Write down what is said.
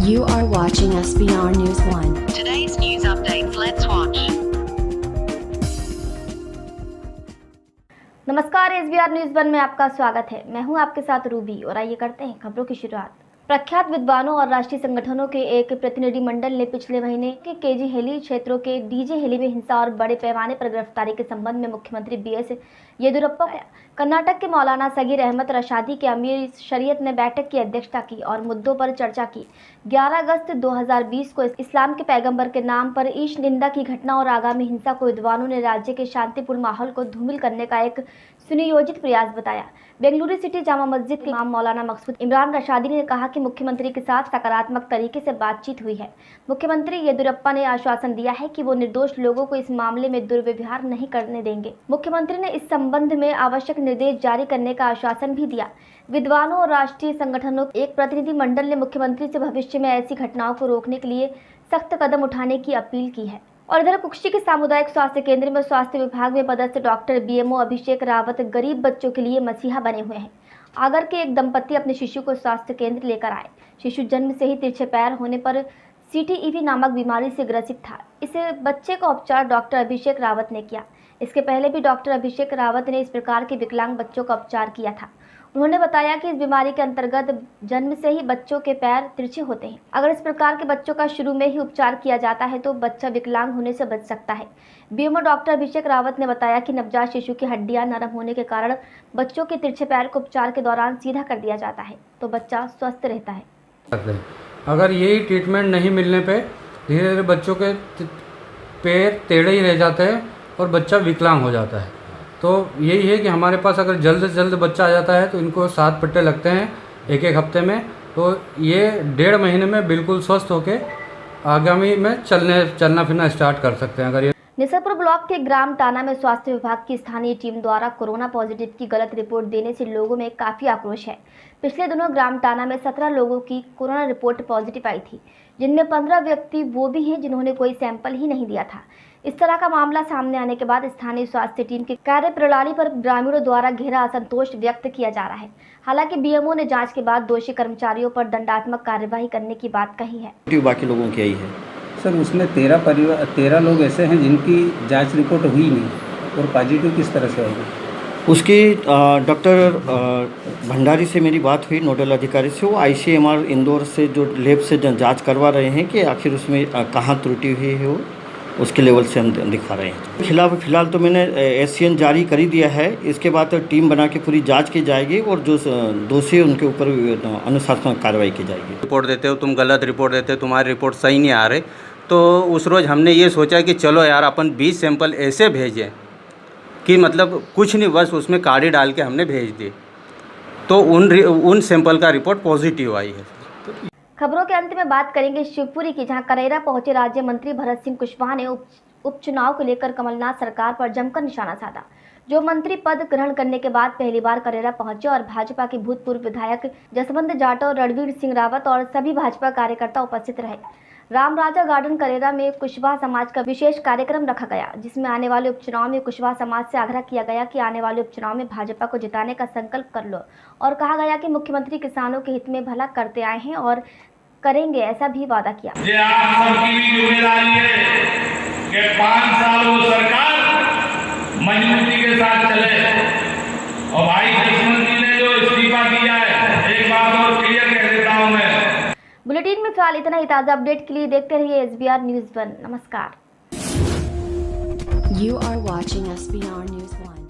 You are watching SBR News 1. Today's news updates. Let's watch. नमस्कार, SBR news 1 में आपका स्वागत है। मैं हूं आपके साथ रूबी और आइए करते हैं खबरों की शुरुआत। प्रख्यात विद्वानों और राष्ट्रीय संगठनों के एक प्रतिनिधिमंडल ने पिछले महीने के केजी हेली क्षेत्रों के डीजे हेली में हिंसा और बड़े पैमाने पर गिरफ्तारी के संबंध में मुख्यमंत्री BS येदियुरप्पा को कर्नाटक के मौलाना सगीर अहमद रशादी के अमीर शरीयत ने बैठक की अध्यक्षता की और मुद्दों पर चर्चा की। 11 अगस्त 2020 को इस्लाम के पैगंबर के नाम पर ईश निंदा की घटना और आगामी हिंसा को विद्वानों ने राज्य के शांतिपूर्ण माहौल को धूमिल करने का एक सुनियोजित प्रयास बताया। बेंगलुरु सिटी जामा मस्जिद के इमाम मौलाना मकसूद इमरान रशादी ने कहा कि मुख्यमंत्री के साथ सकारात्मक तरीके से बातचीत हुई है। मुख्यमंत्री येदियुरप्पा ने आश्वासन दिया है कि वो निर्दोष लोगों को इस मामले में दुर्व्यवहार नहीं करने देंगे। मुख्यमंत्री ने इस संबंध में आवश्यक निर्देश जारी करने का आश्वासन भी दिया। विद्वानों और राष्ट्रीय संगठनों के एक प्रतिनिधिमंडल ने मुख्यमंत्री से भविष्य में ऐसी घटनाओं को रोकने के लिए सख्त कदम उठाने की अपील की है। और इधर कुक्षी के सामुदायिक स्वास्थ्य केंद्र में स्वास्थ्य विभाग में पदस्थ डॉक्टर BMO अभिषेक रावत गरीब बच्चों के लिए मसीहा बने हुए हैं। आगर के एक दंपति अपने शिशु को स्वास्थ्य केंद्र लेकर आए। शिशु जन्म से ही तिरछे पैर होने पर CTEV नामक बीमारी से ग्रसित था। इस बच्चे का उपचार डॉक्टर अभिषेक रावत ने किया। इसके पहले भी डॉक्टर अभिषेक रावत ने इस प्रकार के विकलांग बच्चों का उपचार किया था। उन्होंने बताया कि इस बीमारी के अंतर्गत जन्म से ही बच्चों के पैर तिरछे होते हैं। अगर इस प्रकार के बच्चों का शुरू में ही उपचार किया जाता है तो बच्चा विकलांग होने से बच सकता है। BMO डॉक्टर अभिषेक रावत ने बताया कि नवजात शिशु की हड्डियां नरम होने के कारण बच्चों के तिरछे पैर को उपचार के दौरान सीधा कर दिया जाता है तो बच्चा स्वस्थ रहता है। अगर यही ट्रीटमेंट नहीं मिलने पे धीरे धीरे बच्चों के पैर टेढ़े ही रह जाते हैं और बच्चा विकलांग हो जाता है। तो यही है कि हमारे पास अगर जल्द से जल्द बच्चा आ जाता है तो इनको 7 पट्टे लगते हैं एक हफ्ते में, तो ये 1.5 महीने में बिल्कुल स्वस्थ होके आगामी में चलना फिरना स्टार्ट कर सकते हैं। अगर ये निसरपुर ब्लॉक के ग्राम टाना में स्वास्थ्य विभाग की स्थानीय टीम द्वारा कोरोना पॉजिटिव की गलत रिपोर्ट देने से लोगों में काफ़ी आक्रोश है। पिछले दिनों ग्राम टाना में 17 लोगों की कोरोना रिपोर्ट पॉजिटिव आई थी, जिनमें 15 व्यक्ति वो भी हैं जिन्होंने कोई सैंपल ही नहीं दिया था। इस तरह का मामला सामने आने के बाद स्थानीय स्वास्थ्य टीम की कार्यप्रणाली पर ग्रामीणों द्वारा गहरा असंतोष व्यक्त किया जा रहा है। हालांकि BMO ने जांच के बाद दोषी कर्मचारियों पर दंडात्मक कार्यवाही करने की बात कही है। बाकी लोगों की आई है सर, उसमें 13 लोग ऐसे हैं जिनकी जांच रिपोर्ट हुई नहीं और पॉजिटिव किस तरह से आएगी? उसकी डॉक्टर भंडारी से मेरी बात हुई, नोडल अधिकारी से। वो ICMR इंदौर से जो लैब से जांच करवा रहे हैं कि आखिर उसमें कहाँ त्रुटि हुई है, वो उसके लेवल से हम दिखा रहे हैं। फिलहाल तो मैंने SCN जारी कर ही दिया है। इसके बाद तो टीम बना के पूरी जांच की जाएगी और जो दोषी उनके ऊपर अनुशासनात्मक कार्रवाई की जाएगी। रिपोर्ट देते हो तुम, गलत रिपोर्ट देते हो, तुम्हारी रिपोर्ट सही नहीं आ रही, तो उस रोज़ हमने ये सोचा कि चलो यार अपन 20 सैंपल ऐसे भेजें कि मतलब कुछ नहीं, बस उसमें कार्ड डाल के हमने भेज दी, तो उन सैंपल का रिपोर्ट पॉजिटिव आई है। खबरों के अंत में बात करेंगे शिवपुरी की, जहां करेरा पहुंचे राज्य मंत्री भरत सिंह कुशवाहा ने उपचुनाव को लेकर कमलनाथ सरकार पर जमकर निशाना साधा। जो मंत्री पद ग्रहण करने के बाद पहली बार करेरा पहुंचे और भाजपा के भूतपूर्व विधायक जसवंत जाटव, रणवीर सिंह रावत और सभी भाजपा कार्यकर्ता उपस्थित रहे। रामराजा गार्डन करेरा में कुशवाहा समाज का विशेष कार्यक्रम रखा गया, जिसमें आने वाले उपचुनाव में कुशवाहा समाज से आग्रह किया गया कि आने वाले उपचुनाव में भाजपा को जिताने का संकल्प कर लो और कहा गया कि मुख्यमंत्री किसानों के हित में भला करते आए हैं और करेंगे, ऐसा भी वादा किया। ये आप सबकी भी जिम्मेदारी है कि 5 साल वो सरकार मजबूती के साथ चले। और भाई जसवंत जी ने जो इस्तीफा दिया है, एक बात और क्लियर कह देता हूं मैं। बुलेटिन में फिलहाल इतना ही। ताज़ा अपडेट के लिए देखते रहिए SBR News 1। नमस्कार। You are watching SBR News 1.